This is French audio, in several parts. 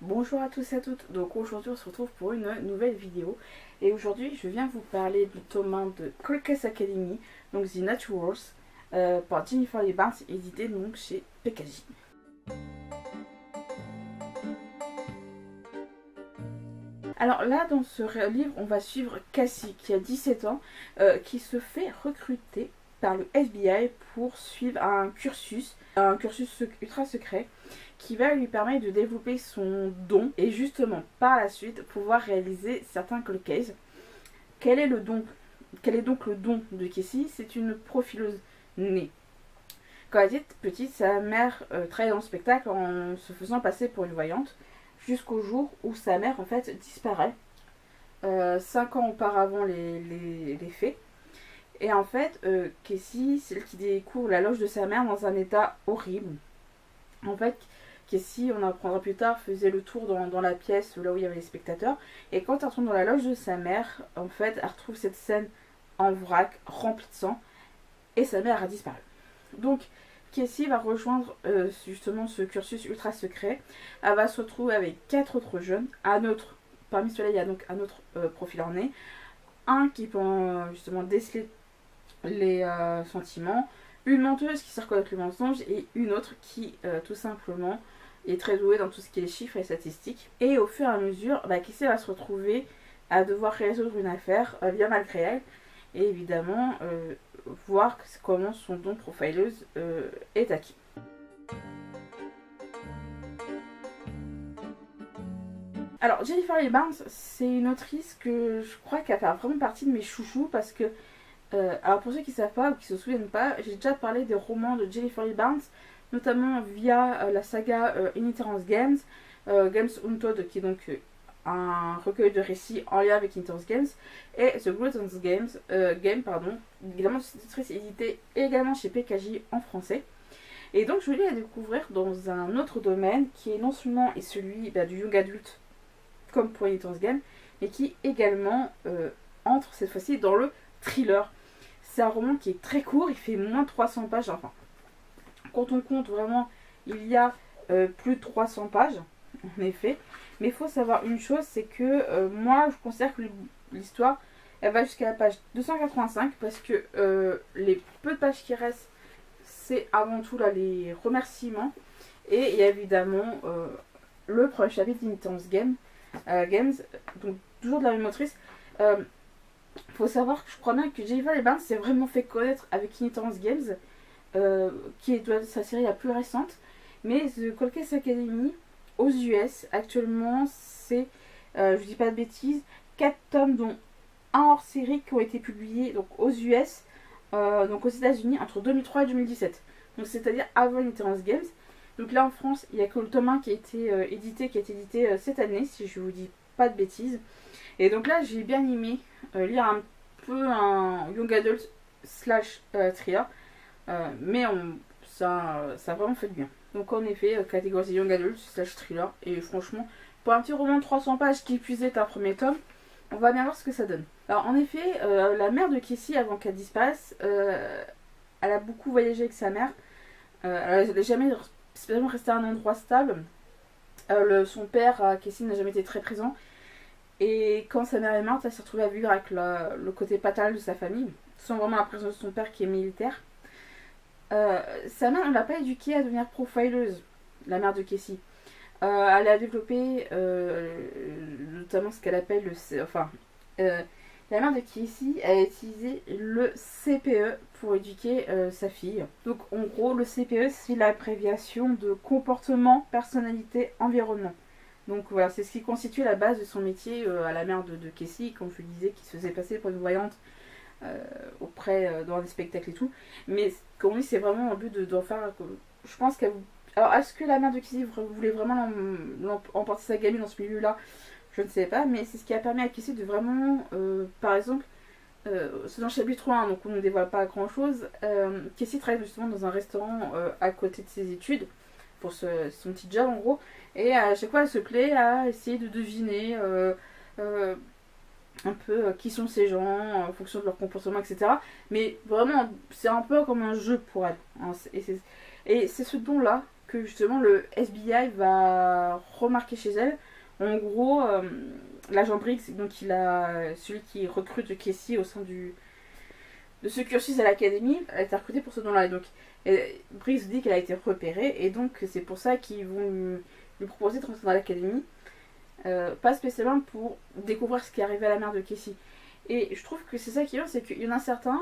Bonjour à tous et à toutes, donc aujourd'hui on se retrouve pour une nouvelle vidéo et aujourd'hui je viens vous parler du tome 1 de Cold Case Academy, donc The Naturals, par Jennifer Lee Barnes, édité donc chez PKJ. Alors là dans ce livre on va suivre Cassie qui a 17 ans, qui se fait recruter par le FBI pour suivre un cursus ultra secret qui va lui permettre de développer son don et justement par la suite pouvoir réaliser certains cold cases. Quel est donc le don de Cassie? C'est une profileuse née. Quand elle était petite, sa mère travaillait dans le spectacle en se faisant passer pour une voyante jusqu'au jour où sa mère en fait disparaît 5 ans auparavant les faits. Et en fait, Cassie, c'est elle qui découvre la loge de sa mère dans un état horrible. En fait, Cassie, on apprendra plus tard, faisait le tour dans la pièce là où il y avait les spectateurs. Et quand elle retourne dans la loge de sa mère, en fait, elle retrouve cette scène en vrac, remplie de sang. Et sa mère a disparu. Donc, Cassie va rejoindre justement ce cursus ultra secret. Elle va se retrouver avec 4 autres jeunes. Parmi ceux-là, il y a donc un autre profil en nez. Un qui peut justement déceler les sentiments, une menteuse qui sait reconnaître le mensonge et une autre qui tout simplement est très douée dans tout ce qui est les chiffres et les statistiques. Et au fur et à mesure, Cassie va se retrouver à devoir résoudre une affaire bien malgré elle et évidemment voir comment son don profileuse est acquis. Alors Jennifer Lee Barnes, c'est une autrice que je crois qu'elle fait vraiment partie de mes chouchous parce que alors pour ceux qui ne savent pas ou qui ne se souviennent pas, j'ai déjà parlé des romans de Jennifer Lee Barnes, notamment via la saga Inheritance Games, Games Untold qui est donc un recueil de récits en lien avec Inheritance Games, et The Greatest Game, évidemment cette autrice est éditée également chez PKJ en français. Et donc je voulais la découvrir dans un autre domaine qui est non seulement celui du young adulte comme pour Inheritance Games, mais qui également entre cette fois-ci dans le thriller. C'est un roman qui est très court, il fait moins de 300 pages, enfin, quand on compte vraiment, il y a plus de 300 pages, en effet. Mais il faut savoir une chose, c'est que moi, je considère que l'histoire, elle va jusqu'à la page 285, parce que les peu de pages qui restent, c'est avant tout là les remerciements. Et il y a évidemment le premier chapitre d'Inheritance Games, donc toujours de la même autrice. Faut savoir que je crois bien que Jennifer Lee Barnes s'est vraiment fait connaître avec Inheritance Games, qui est sa série la plus récente. Mais The Cold Case Academy, aux US, actuellement, c'est, je dis pas de bêtises, 4 tomes, dont un hors série qui ont été publiés donc, aux US, donc aux États-Unis, entre 2003 et 2017. Donc c'est-à-dire avant Inheritance Games. Donc là en France, il n'y a que le tome 1 qui a été édité cette année, si je vous dis pas de bêtises. Et donc là, j'ai bien aimé lire un peu un young adult slash thriller, mais ça a vraiment fait du bien. Donc en effet, catégorie young adult slash thriller, et franchement, pour un petit roman de 300 pages qui puisait un premier tome, on va bien voir ce que ça donne. Alors en effet, la mère de Cassie, avant qu'elle disparaisse, elle a beaucoup voyagé avec sa mère. Elle n'est jamais spécialement restée à un endroit stable. Son père, Cassie, n'a jamais été très présent. Et quand sa mère est morte, elle s'est retrouvée à vivre avec le côté paternel de sa famille, sans vraiment la présence de son père qui est militaire. Sa mère ne l'a pas éduquée à devenir profileuse, la mère de Cassie. Elle a développé notamment ce qu'elle appelle la mère de Cassie a utilisé le CPE pour éduquer sa fille. Donc en gros, le CPE, c'est l'abréviation de comportement, personnalité, environnement. Donc voilà, c'est ce qui constitue la base de son métier à la mère de Cassie, comme je le disais, qui se faisait passer pour une voyante dans des spectacles et tout. Mais comme lui, c'est vraiment un but d'en faire. Je pense qu'elle. Alors, est-ce que la mère de Cassie voulait vraiment emporter sa gamine dans ce milieu-là? Je ne sais pas, mais c'est ce qui a permis à Cassie de vraiment. Par exemple, c'est dans le chapitre 1, donc on ne dévoile pas grand-chose. Cassie travaille justement dans un restaurant à côté de ses études, pour son petit job en gros. Et à chaque fois, elle se plaît à essayer de deviner un peu qui sont ces gens en fonction de leur comportement, etc. Mais vraiment, c'est un peu comme un jeu pour elle. Hein. Et c'est ce don-là que justement le FBI va remarquer chez elle. En gros, l'agent Briggs, donc celui qui recrute Casey au sein de ce cursus à l'académie, a été recruté pour ce nom-là. Donc Briggs dit qu'elle a été repérée et donc c'est pour ça qu'ils vont lui proposer de rentrer dans l'académie. Pas spécialement pour découvrir ce qui est arrivé à la mère de Casey. Et je trouve que c'est ça qui est bien, c'est qu'il y en a certains,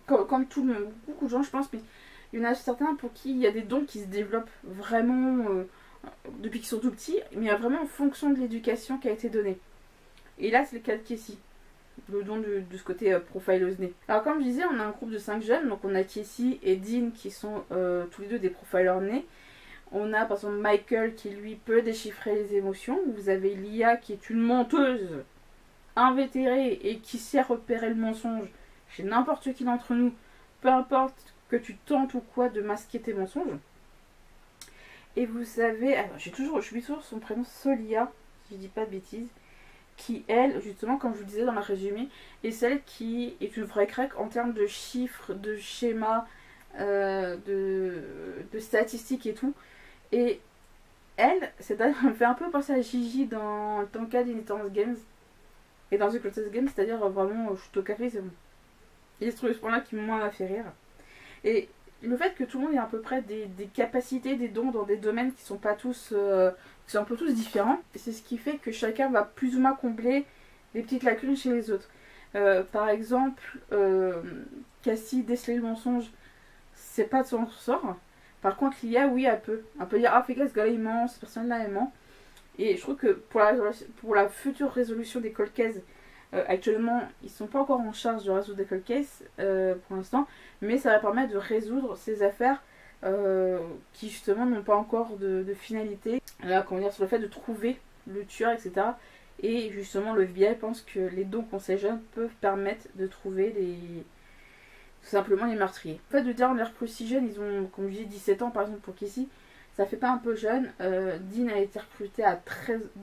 comme tout le monde, beaucoup de gens je pense, mais il y en a certains pour qui il y a des dons qui se développent vraiment depuis qu'ils sont tout petits, mais vraiment en fonction de l'éducation qui a été donnée. Et là c'est le cas de Casey, le don de ce côté profileuse née. Alors comme je disais, on a un groupe de 5 jeunes, donc on a Casey et Dean qui sont tous les deux des profilers nés. On a par exemple Michael qui lui peut déchiffrer les émotions. Vous avez Lia qui est une menteuse invétérée et qui sait repérer le mensonge chez n'importe qui d'entre nous, peu importe que tu tentes ou quoi de masquer tes mensonges. Et vous avez, alors je suis toujours son prénom, Solia, si je dis pas de bêtises, qui elle, justement, comme je vous disais dans le résumé, est celle qui est une vraie craque en termes de chiffres, de schémas, de statistiques et tout. Et elle, me fait un peu penser à Gigi dans le cas d'Inheritance Games et dans The Closest Game, c'est-à-dire vraiment je suis au café, c'est bon. Et c'est ce point-là qui m'a fait rire. Et le fait que tout le monde ait à peu près des capacités, des dons dans des domaines qui sont pas tous, qui sont un peu tous différents, c'est ce qui fait que chacun va plus ou moins combler les petites lacunes chez les autres. Par exemple, Cassie déceler le mensonge, c'est pas de son ressort. Par contre, Lia, oui, elle peut dire ah fais gaffe, ce gars-là il ment, cette personne-là elle ment. Et je trouve que pour la future résolution des cold cases, actuellement ils sont pas encore en charge de résoudre des cold cases pour l'instant, mais ça va permettre de résoudre ces affaires qui justement n'ont pas encore de finalité. Comment dire, sur le fait de trouver le tueur, etc. Et justement le FBI pense que les dons qu'on sait jeunes peuvent permettre de trouver tout simplement les meurtriers. Le fait de dire on les recrute si jeunes, ils ont, comme je dis, 17 ans par exemple pour Casey, ça fait pas un peu jeune. Dean a été recruté à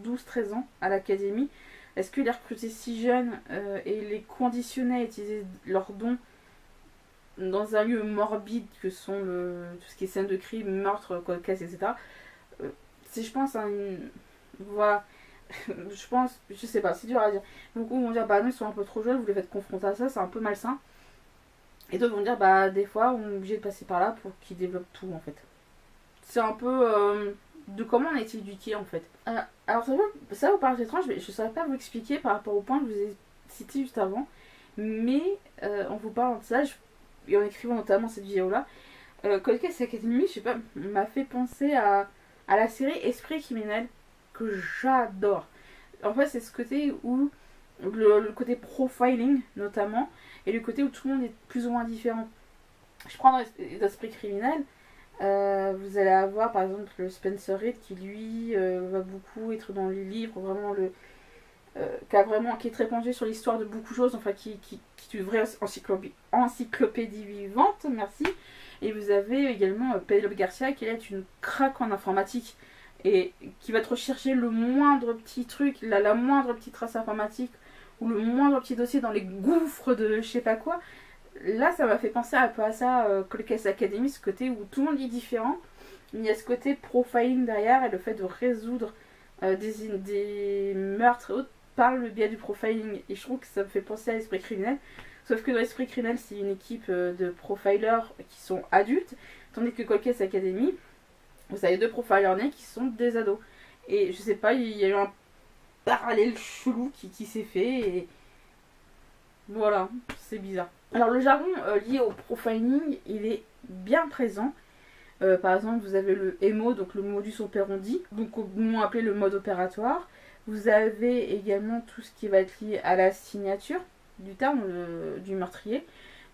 12-13 ans à l'académie. Est-ce que les recruter si jeunes et les conditionner à utiliser leurs dons dans un lieu morbide que sont tout ce qui est scène de crime, meurtre, cold case, etc. C'est je pense voilà. Je pense, je sais pas, c'est dur à dire. Beaucoup vont dire bah non ils sont un peu trop jeunes, vous les faites confronter à ça, c'est un peu malsain. Et d'autres vont dire bah des fois on est obligé de passer par là pour qu'ils développent tout en fait. C'est un peu de comment on a été éduqué en fait. Alors ça vous paraît étrange, mais je ne saurais pas vous expliquer par rapport au point que je vous ai cité juste avant. Mais en vous parlant de ça, et en écrivant notamment cette vidéo là, Cold Case Academy, je sais pas, m'a fait penser à la série Esprit criminel que j'adore. En fait c'est ce côté où le côté profiling notamment, et le côté où tout le monde est plus ou moins différent. Je prends dans l'Esprit criminel, vous allez avoir par exemple le Spencer Reid qui lui va beaucoup être dans les livres, vraiment qui est très penché sur l'histoire de beaucoup de choses, enfin qui est une vraie encyclopédie vivante, merci. Et vous avez également Penelope Garcia qui est une craque en informatique et qui va te rechercher le moindre petit truc, la moindre petite trace informatique ou le moindre petit dossier dans les gouffres de je sais pas quoi. Là ça m'a fait penser un peu à ça, Cold Case Academy, ce côté où tout le monde est différent, mais il y a ce côté profiling derrière et le fait de résoudre des meurtres et autres par le biais du profiling. Et je trouve que ça me fait penser à l'Esprit criminel, sauf que dans l'Esprit criminel c'est une équipe de profilers qui sont adultes, tandis que Cold Case Academy, vous avez 2 profilers nés qui sont des ados. Et je sais pas, il y a eu un parallèle chelou qui s'est fait et voilà, c'est bizarre. Alors le jargon lié au profiling, il est bien présent. Par exemple, vous avez le MO, donc le modus operandi, donc communément appelé le mode opératoire. Vous avez également tout ce qui va être lié à la signature du terme du meurtrier.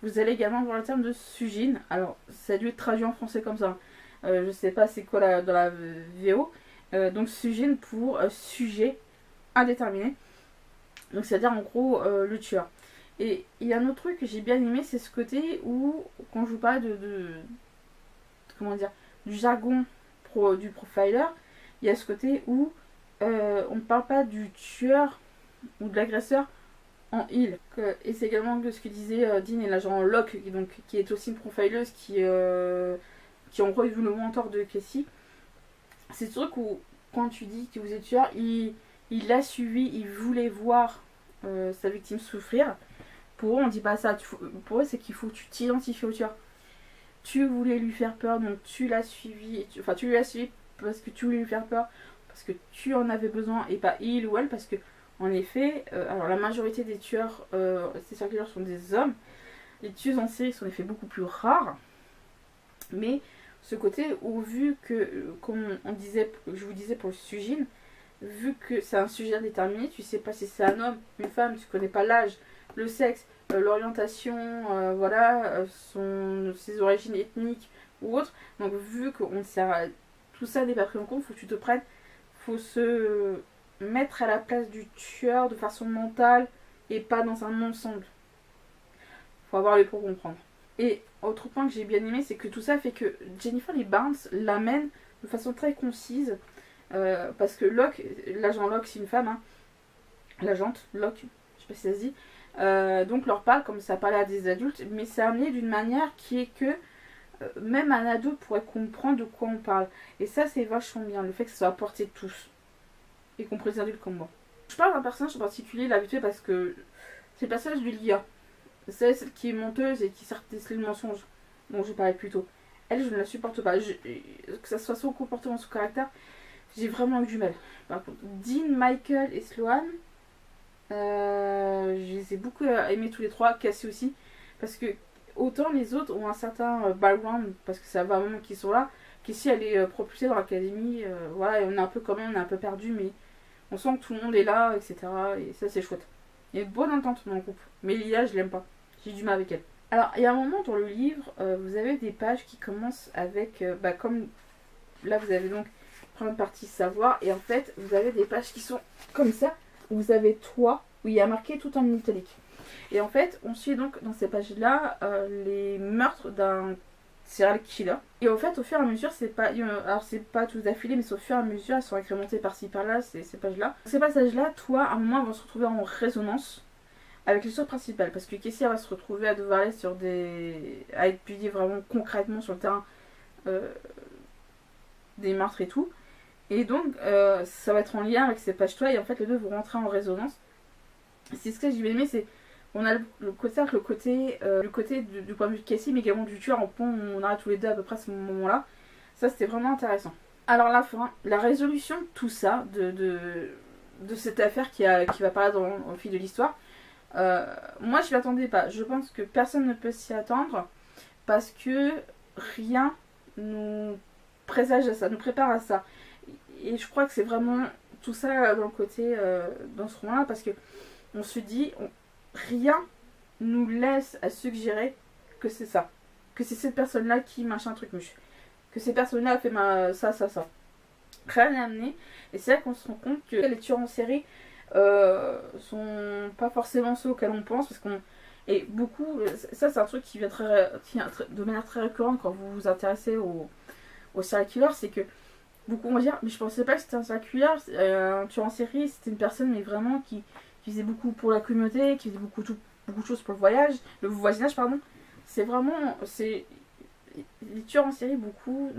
Vous allez également voir le terme de sugine. Alors, ça a dû être traduit en français comme ça. Je sais pas c'est quoi dans la VO. Donc sugine pour sujet indéterminé. Donc c'est-à-dire en gros le tueur. Et il y a un autre truc que j'ai bien aimé, c'est ce côté où, quand je vous parle comment dire, du jargon du profiler, il y a ce côté où on ne parle pas du tueur ou de l'agresseur en il. Et c'est également ce que disait Dean et l'agent Locke, qui est aussi une profileuse qui en gros est le mentor de Casey. c'est ce truc où, quand tu dis que vous êtes tueur, il l'a suivi, il voulait voir sa victime souffrir. Pour eux, on dit pas ça. Pour eux, c'est qu'il faut que tu t'identifies au tueur. Tu voulais lui faire peur, donc tu l'as suivi. Enfin, tu lui as suivi parce que tu voulais lui faire peur, parce que tu en avais besoin, et pas il ou elle, parce que, en effet, alors la majorité des tueurs, ces serial killers sont des hommes. Les tueuses en série sont en effet beaucoup plus rares. Mais ce côté où, vu que, comme je vous disais pour le sujet, vu que c'est un sujet indéterminé, tu sais pas si c'est un homme, une femme, tu connais pas l'âge, le sexe, l'orientation, voilà, ses origines ethniques ou autres. Donc vu qu'on tout ça n'est pas pris en compte, faut que tu te prennes, faut se mettre à la place du tueur de façon mentale et pas dans un ensemble. Faut avoir les pour comprendre. Et autre point que j'ai bien aimé, c'est que tout ça fait que Jennifer Lee Barnes l'amène de façon très concise, parce que Locke, l'agent Locke, c'est une femme, hein. L'agente Locke, je sais pas si ça se dit, donc leur parle comme ça parle à des adultes, mais c'est amené d'une manière qui est que même un ado pourrait comprendre de quoi on parle. Et ça, c'est vachement bien, le fait que ça soit à portée de tous, y compris les adultes comme moi. Je parle d'un personnage en particulier, l'habitué, parce que c'est le personnage de Lia. C'est celle qui est menteuse et qui sert déceler le mensonge, dont je parlais plus tôt. Elle, je ne la supporte pas. Que ça soit son comportement, son caractère, j'ai vraiment eu du mal. Par contre, Dean, Michael et Sloan, je les ai beaucoup aimés tous les trois. Cassie aussi, parce que autant les autres ont un certain background, parce que ça va vraiment qu'ils sont là. Cassie, elle est propulsée dans l'académie, voilà, et on est un peu quand même, on est un peu perdu, mais on sent que tout le monde est là, etc. Et ça, c'est chouette. Il y a une bonne entente dans le groupe. Mais Lia, je l'aime pas. J'ai du mal avec elle. Alors, il y a un moment dans le livre, vous avez des pages qui commencent avec, comme là, vous avez donc première partie savoir, et en fait, vous avez des pages qui sont comme ça, où vous avez toi, où il y a marqué tout en italique. Et en fait, on suit donc dans ces pages-là les meurtres d'un serial killer. Et en fait, au fur et à mesure, c'est pas tout d'affilée, mais c'est au fur et à mesure, elles sont incrémentées par-ci par-là, ces pages-là. Ces passages-là, toi, à un moment, vont se retrouver en résonance avec l'histoire principale, parce que Cassie va se retrouver à devoir aller à étudier vraiment concrètement sur le terrain des meurtres et tout. Et donc, ça va être en lien avec ces pages-là, et en fait, les deux vont rentrer en résonance. C'est ce que j'ai aimé, c'est on a le côté du point de vue de Cassie, mais également du tueur en pont, on arrête tous les deux à peu près à ce moment-là. Ça, c'était vraiment intéressant. Alors, la fin, la résolution de tout ça, de cette affaire qui va parler au fil de l'histoire, moi, je ne l'attendais pas. Je pense que personne ne peut s'y attendre, parce que rien nous présage à ça, nous prépare à ça. Et je crois que c'est vraiment tout ça dans le côté, dans ce roman-là, parce que on se dit, rien nous laisse à suggérer que c'est ça. Que c'est cette personne-là qui machin truc mouche. Que ces personnes-là a fait ça. Rien n'est amené. Et c'est là qu'on se rend compte que les tueurs en série sont pas forcément ceux auxquels on pense. Parce qu'on. Et beaucoup. Ça, c'est un truc qui vient de manière très récurrente quand vous vous intéressez au serial killer. C'est que beaucoup vont dire, mais je pensais pas que c'était un serial killer, un tueur en série, c'était une personne, mais vraiment qui faisait beaucoup pour la communauté, qui faisait beaucoup de choses pour le voisinage, pardon. C'est vraiment, les tueurs en série, beaucoup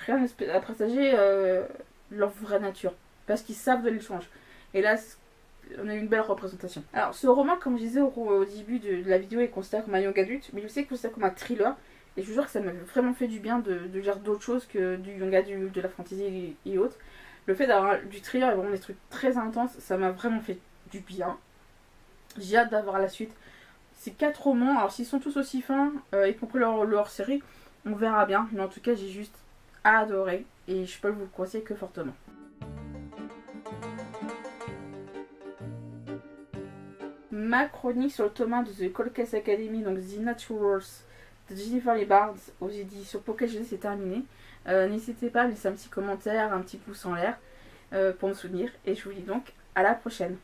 rien à présager leur vraie nature, parce qu'ils savent donner le change. Et là, on a eu une belle représentation. Alors, ce roman, comme je disais au début de la vidéo, est considéré comme un young adulte, mais il aussi est considéré comme un thriller. Et je vous jure que ça m'a vraiment fait du bien de lire d'autres choses que du young adulte, de la fantasy et autres. Le fait d'avoir du thriller et vraiment des trucs très intenses, ça m'a vraiment fait du bien. J'ai hâte d'avoir la suite. Ces 4 romans, alors s'ils sont tous aussi fins, y compris leur série, on verra bien. Mais en tout cas, j'ai juste adoré et je peux vous le conseiller que fortement. Ma chronique sur le tome 1 de The Cold Case Academy, donc The Naturals, de Jennifer Lee Barnes aux éditions Pocket Jeunesse, c'est terminé. N'hésitez pas à laisser un petit commentaire, un petit pouce en l'air pour me soutenir. Et je vous dis donc à la prochaine.